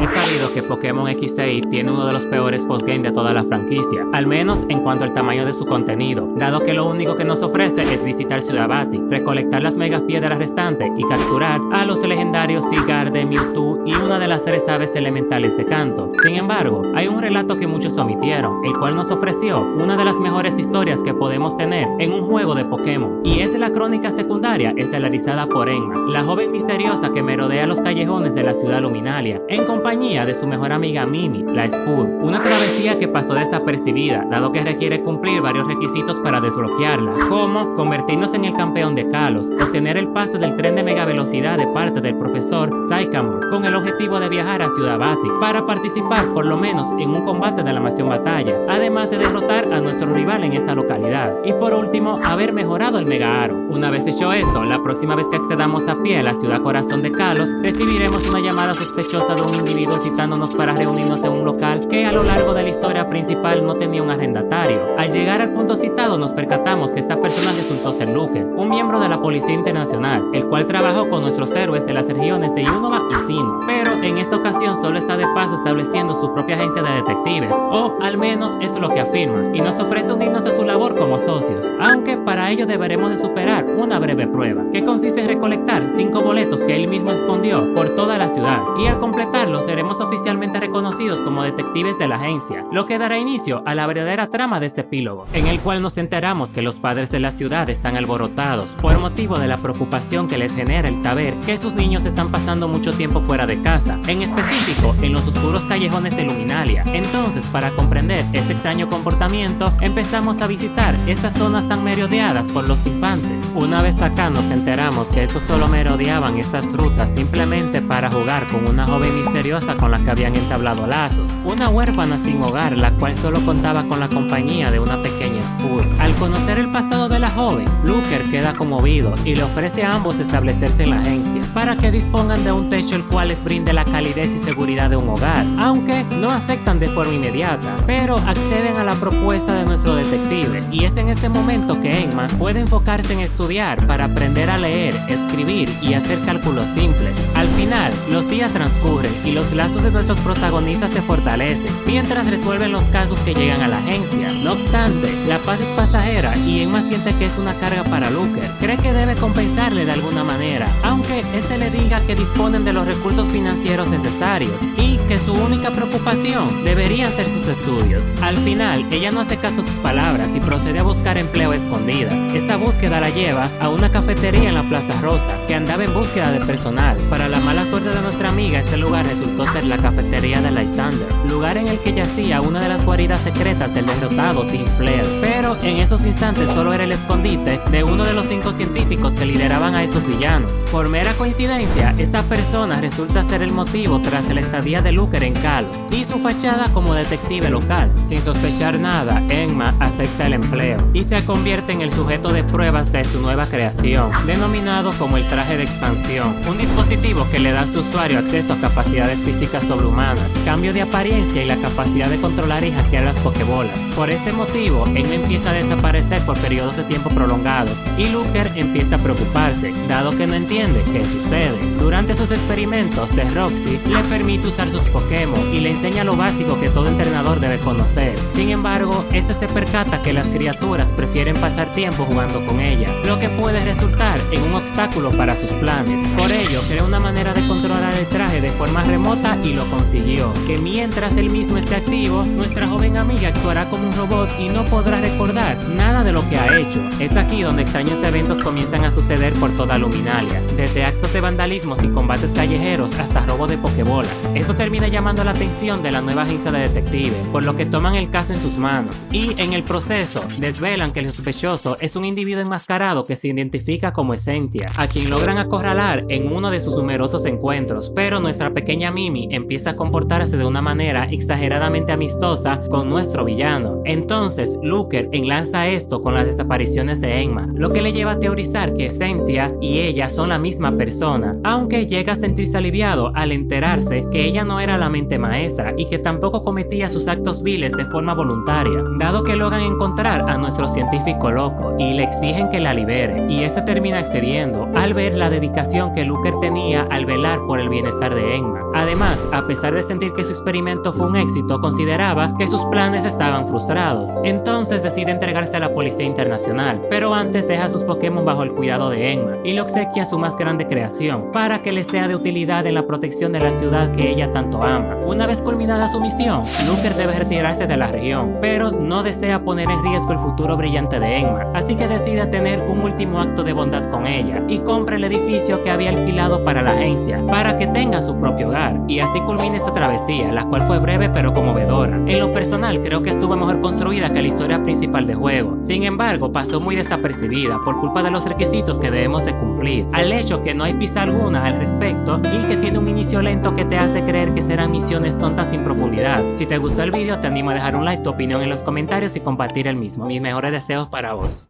Es sabido que Pokémon XY tiene uno de los peores postgame de toda la franquicia, al menos en cuanto al tamaño de su contenido, dado que lo único que nos ofrece es visitar Ciudad Bati, recolectar las megas piedras restantes y capturar a los legendarios Sigarde, Mewtwo y una de las 3 aves elementales de Kanto. Sin embargo, hay un relato que muchos omitieron, el cual nos ofreció una de las mejores historias que podemos tener en un juego de Pokémon, y es la crónica secundaria estelarizada por Enma, la joven misteriosa que merodea los callejones de la ciudad luminaria, en compañía de su mejor amiga Mimi, la Spur. Una travesía que pasó desapercibida, dado que requiere cumplir varios requisitos para desbloquearla, como convertirnos en el campeón de Kalos, obtener el pase del tren de mega velocidad de parte del profesor Sycamore, con el objetivo de viajar a Ciudad Bati, para participar por lo menos en un combate de la mansión batalla, además de derrotar a nuestro rival en esta localidad, y por último, haber mejorado el Mega Aro. Una vez hecho esto, la próxima vez que accedamos a pie a la ciudad corazón de Kalos, recibiremos una llamada sospechosa de un individuo citándonos para reunirnos en un local que a lo largo de la historia principal no tenía un arrendatario. Al llegar al punto citado nos percatamos que esta persona resultó ser Luker, un miembro de la Policía Internacional, el cual trabajó con nuestros héroes de las regiones de Unova y Sinnoh, pero en esta ocasión solo está de paso estableciendo su propia agencia de detectives, o al menos eso es lo que afirma, y nos ofrece unirnos a su labor como socios, aunque para ello deberemos de superar una breve prueba, que consiste en recolectar 5 boletos que él mismo escondió por toda la ciudad, y al completarlo seremos oficialmente reconocidos como detectives de la agencia, lo que dará inicio a la verdadera trama de este epílogo, en el cual nos enteramos que los padres de la ciudad están alborotados por motivo de la preocupación que les genera el saber que sus niños están pasando mucho tiempo fuera de casa, en específico en los oscuros callejones de Luminalia. Entonces, para comprender ese extraño comportamiento, empezamos a visitar estas zonas tan merodeadas por los infantes. Una vez acá nos enteramos que estos solo merodeaban estas rutas simplemente para jugar con una joven misteriosa con la que habían entablado lazos, una huérfana sin hogar, la cual solo contaba con la compañía de una pequeña Spur. Al conocer el pasado de la joven, Luker queda conmovido y le ofrece a ambos establecerse en la agencia para que dispongan de un techo el cual les brinde la calidez y seguridad de un hogar, aunque no aceptan de forma inmediata, pero acceden a la propuesta de nuestro detective, y es en este momento que Enma puede enfocarse en estudiar para aprender a leer, escribir y hacer cálculos simples. Al final, los días transcurren y los lazos de nuestros protagonistas se fortalecen, mientras resuelven los casos que llegan a la agencia. No obstante, la paz es pasajera y Enma siente que es una carga para Luker. Cree que debe compensarle de alguna manera, aunque este le diga que disponen de los recursos financieros necesarios y que su única preocupación deberían ser sus estudios. Al final, ella no hace caso a sus palabras y procede a buscar empleo a escondidas. Esta búsqueda la lleva a una cafetería en la Plaza Rosa, que andaba en búsqueda de personal. Para la mala suerte de nuestra amiga, este lugar resultó ser la cafetería de Lysander, lugar en el que yacía una de las guaridas secretas del derrotado Team Flare. Pero en esos instantes solo era el escondite de uno de los 5 científicos que lideraban a esos villanos. Por mera coincidencia, esta persona resulta ser el motivo tras la estadía de Luker en Kalos y su fachada como detective local. Sin sospechar nada, Enma acepta el empleo y se convierte en el sujeto de pruebas de su nueva creación, denominado como el traje de expansión, un dispositivo que le da a su usuario acceso a capacidades físicas sobrehumanas, cambio de apariencia y la capacidad de controlar y hackear las pokebolas. Por este motivo, Enma empieza a desaparecer por periodos de tiempo prolongados y Luker empieza a preocuparse, dado que no entiende qué sucede. Durante sus experimentos, Roxy le permite usar sus Pokémon y le enseña lo básico que todo entrenador debe conocer. Sin embargo, este se percata que las criaturas prefieren pasar tiempo jugando con ella, lo que puede resultar en un obstáculo para sus planes. Por ello, crea una manera de controlar el traje de forma remota y lo consiguió, que mientras él mismo esté activo, nuestra joven amiga actuará como un robot y no podrá recordar nada de lo que ha hecho. Es aquí donde extraños eventos comienzan a suceder por toda Luminalia, desde actos de vandalismos y combates callejeros hasta robo de pokebolas. Esto termina llamando la atención de la nueva agencia de detective, por lo que toman el caso en sus manos y en el proceso desvelan que el sospechoso es un individuo enmascarado que se identifica como Essentia, a quien logran acorralar en uno de sus numerosos encuentros, pero nuestra pequeña Mimi empieza a comportarse de una manera exageradamente amistosa con nuestro villano. Entonces Luker enlaza esto con las desapariciones de Enma, lo que le lleva a teorizar que Essentia y ella son la misma persona, aunque llega a sentirse aliviado al enterarse que ella no era la mente maestra y que tampoco cometía sus actos viles de forma voluntaria, dado que logran encontrar a nuestro científico loco y le exigen que la libere, y este termina accediendo al ver la dedicación que Luker tenía al velar por el bienestar de Enma. Además, a pesar de sentir que su experimento fue un éxito, consideraba que sus planes estaban frustrados. Entonces decide entregarse a la Policía Internacional, pero antes deja a sus Pokémon bajo el cuidado de Enma y le obsequia su más grande creación para que le sea de utilidad en la protección de la ciudad que ella tanto ama. Una vez culminada su misión, Looker debe retirarse de la región, pero no desea poner en riesgo el futuro brillante de Enma, así que decide tener un último acto de bondad con ella y compra el edificio que había alquilado para la agencia, para que tenga su propio hogar, y así culmina esta travesía, la cual fue breve pero conmovedora. En lo personal, creo que estuvo mejor construida que la historia principal del juego. Sin embargo, pasó muy desapercibida por culpa de los requisitos que debemos de cumplir, al hecho que no hay pista alguna al respecto y que tiene un inicio lento que te hace creer que serán misiones tontas sin profundidad. Si te gustó el video, te animo a dejar un like, tu opinión en los comentarios y compartir el mismo. Mis mejores deseos para vos.